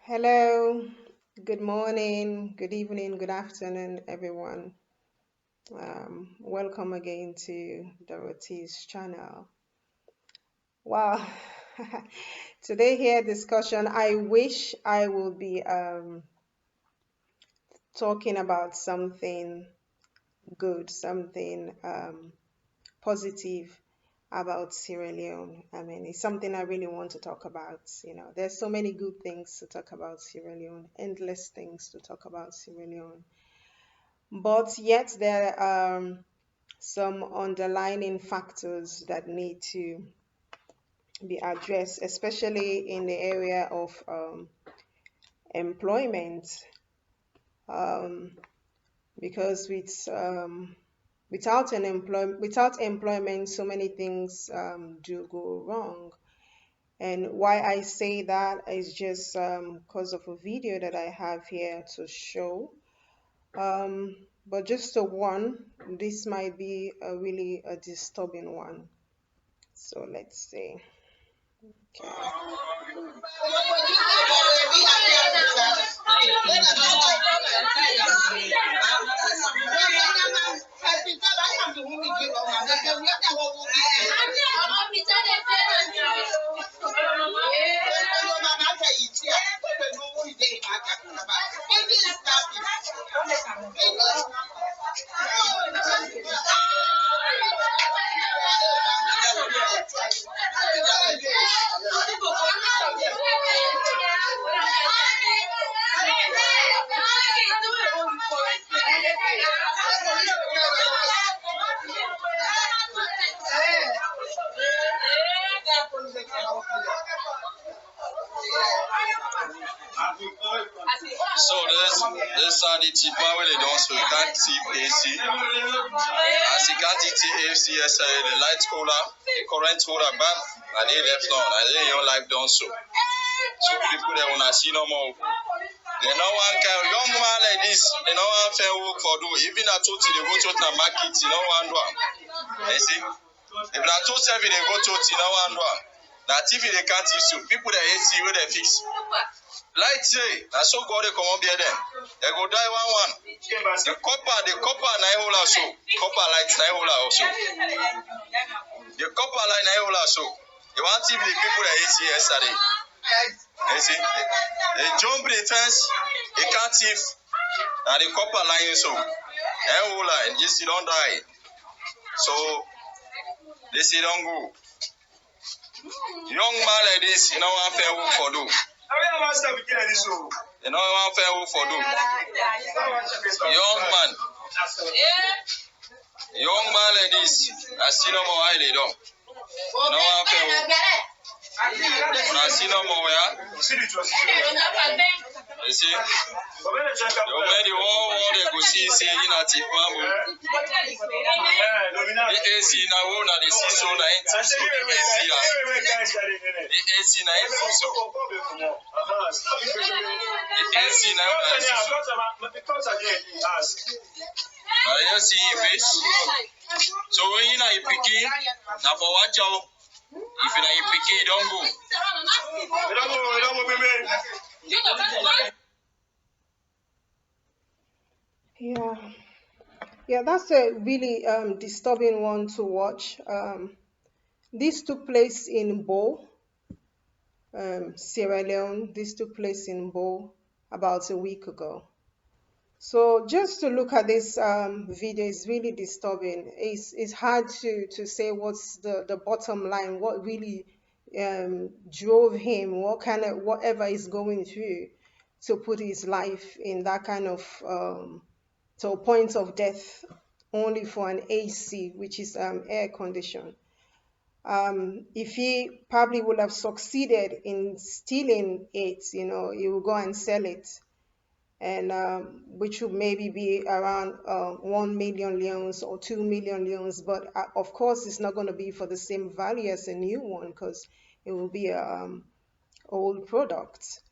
Hello, good morning, good evening, good afternoon, everyone. Welcome again to Dorothy's channel. Wow, today here discussion. I wish I would be talking about something good, something positive about Sierra Leone. I mean, it's something I really want to talk about. There's so many good things to talk about Sierra Leone, endless things to talk about Sierra Leone. But yet there are some underlying factors that need to be addressed, especially in the area of employment, um, because without employment, so many things do go wrong. And why I say that is just because of a video that I have here to show. But just a one, this might be a really a disturbing one. So let's see. So this are the tip where they don't so you can't see AC. As you can't see AC, yes, the light holder, the current holder back, and they left on, and they your life done so. So people that wanna see no more. They know one kind young man like this, they know one fair work for do. Even I told you they go to the market, you know one do. You see? If I told you they go to you know one do. Now TV they can't use people that AC where they fix. Light say, na so God they come up here then. They go die one. The copper na hold so. Copper light na hold also. The copper light na hold so. You want TV the people that AC yesterday. You see? They jump the fence, they can't thief. And the copper line so. And hold line, just don't die. So they say don't go. Young man like this, you know one fair work for do. You know one fair work for do. Young man like this, I see no more how they don't. You know one fair work. When I see no more, yeah. You see? You already all they go see say in a tip the AC na one na the see so na so the AC na so the AC na I see face. So when you na picky, na for watch out. If you na picky, don't go. Don't go, baby. Yeah, that's a really disturbing one to watch. This took place in Bo, Sierra Leone. This took place in Bo about a week ago. So just to look at this video is really disturbing. It's hard to say what's the bottom line, what really drove him, what kind of whatever is going through to put his life in that kind of to a point of death only for an AC, which is air condition. If he probably would have succeeded in stealing it, he will go and sell it, and which would maybe be around 1 million leons or 2 million leons. But of course, it's not going to be for the same value as a new one because it will be a old product.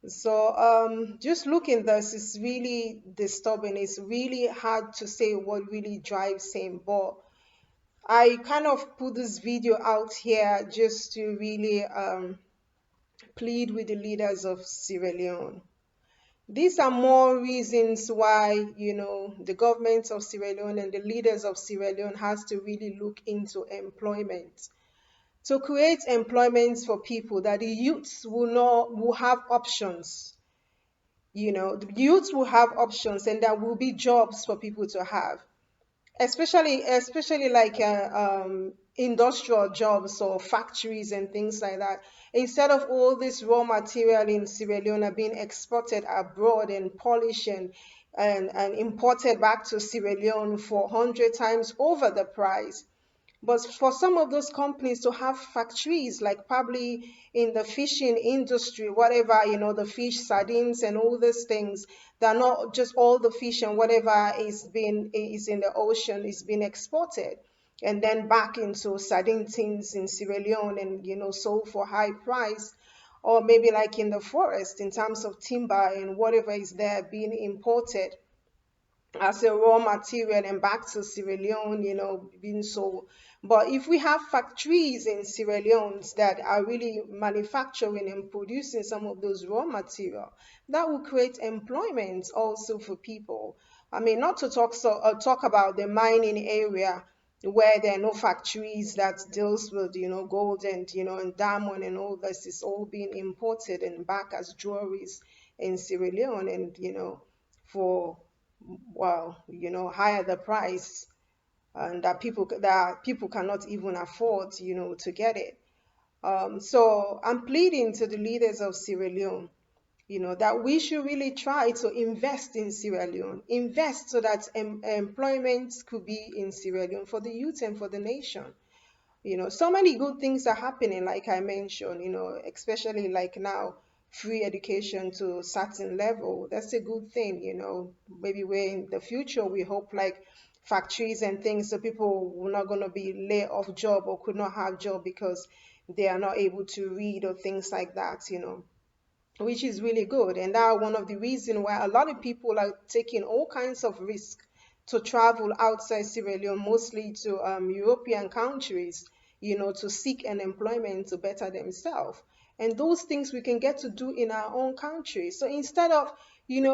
So just looking this is really disturbing. It's really hard to say what really drives him, but I kind of put this video out here just to really plead with the leaders of Sierra Leone. These are more reasons why, the government of Sierra Leone and the leaders of Sierra Leone has to really look into employment, to create employment for people, that the youths will have options. The youths will have options, and there will be jobs for people to have, especially like industrial jobs or factories and things like that. Instead of all this raw material in Sierra Leone being exported abroad and polished and imported back to Sierra Leone for 100 times over the price. But for some of those companies to have factories, like probably in the fishing industry, whatever, the fish, sardines, and all these things, that not just all the fish and whatever is in the ocean is being exported and then back into sardine tins in Sierra Leone and sold for high price, or maybe like in the forest in terms of timber and whatever is there being imported as a raw material and back to Sierra Leone, being sold. But if we have factories in Sierra Leone that are really manufacturing and producing some of those raw material, that will create employment also for people. I mean, not to talk about the mining area where there are no factories that deals with gold and and diamond and all this is all being imported and back as jewelries in Sierra Leone, and for well, higher the price, and that people cannot even afford, to get it. So I'm pleading to the leaders of Sierra Leone, that we should really try to invest in Sierra Leone, invest so that employment could be in Sierra Leone for the youth and for the nation. So many good things are happening, like I mentioned, especially like now, free education to a certain level. That's a good thing. Maybe we're in the future, we hope like factories and things, so people were not going to be laid off job or could not have job because they are not able to read or things like that. Which is really good. And that one of the reasons why a lot of people are taking all kinds of risk to travel outside Sierra Leone, mostly to European countries, to seek an employment to better themselves. And those things we can get to do in our own country. So instead of,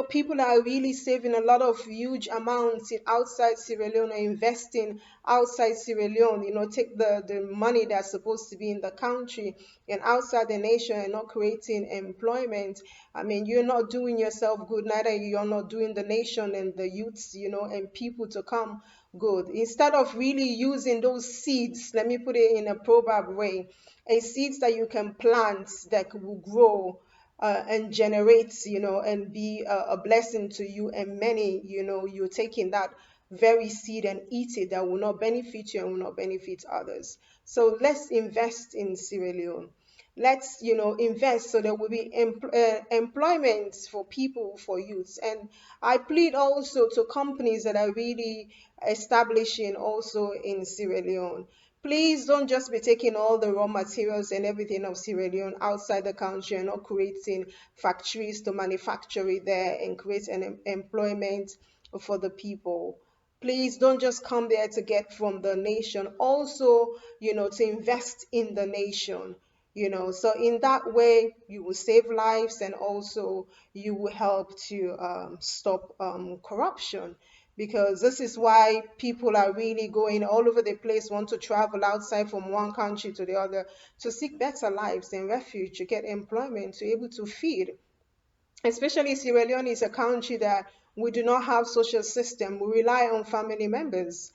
people are really saving a lot of huge amounts in outside Sierra Leone or investing outside Sierra Leone, take the money that's supposed to be in the country and outside the nation and not creating employment. I mean, you're not doing yourself good, neither you're not doing the nation and the youths, and people to come good. Instead of really using those seeds, let me put it in a proverb way, a seeds that you can plant that will grow and generate, and be a blessing to you and many, you're taking that very seed and eat it, that will not benefit you and will not benefit others. So let's invest in Sierra Leone. Let's invest so there will be employment for people, for youths. And I plead also to companies that are really establishing also in Sierra Leone. Please don't just be taking all the raw materials and everything of Sierra Leone outside the country and not creating factories to manufacture it there and create an employment for the people. Please don't just come there to get from the nation, also, to invest in the nation. So in that way you will save lives, and also you will help to stop corruption, because this is why people are really going all over the place, want to travel outside from one country to the other to seek better lives and refuge, to get employment, to be able to feed. Especially Sierra Leone is a country that we do not have social system. We rely on family members,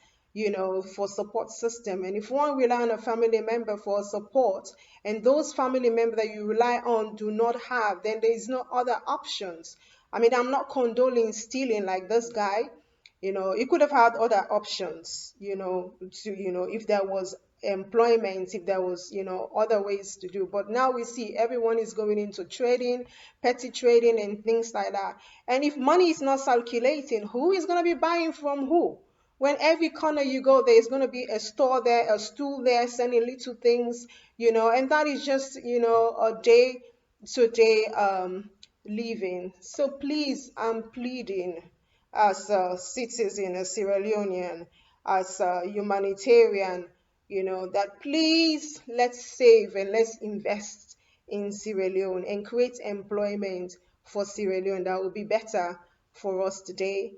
for support system. And if one rely on a family member for support, and those family members that you rely on do not have, then there is no other options. I mean, I'm not condoning stealing like this guy. You could have had other options, if there was employment, if there was, other ways to do. But now we see everyone is going into trading, petty trading, and things like that. And if money is not circulating, who is going to be buying from who? When every corner you go, there's going to be a store there, a stool there, selling little things, and that is just, a day to day living. So please, I'm pleading as a citizen, a Sierra Leonean, as a humanitarian, that please let's save and let's invest in Sierra Leone and create employment for Sierra Leone that will be better for us today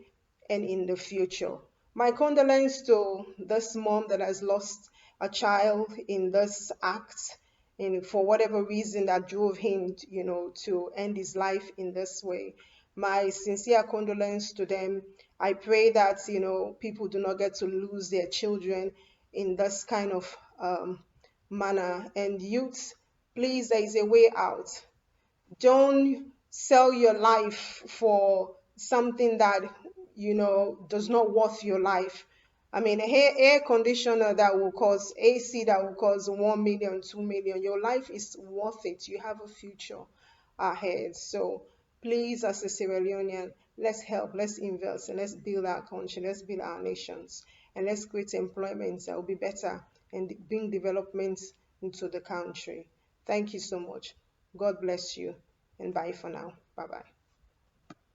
and in the future. My condolence to this mom that has lost a child in this act, and for whatever reason that drove him, to end his life in this way. My sincere condolence to them. I pray that people do not get to lose their children in this kind of manner. And youth, please, there is a way out. Don't sell your life for something that does not worth your life. I mean, air conditioner that will cost, AC that will cost 1 million, 2 million, your life is worth it. You have a future ahead. So please, as a Sierra Leonean, let's help, let's invest, and let's build our country, let's build our nations, and let's create employment that will be better and bring development into the country. Thank you so much. God bless you, and bye for now. Bye bye.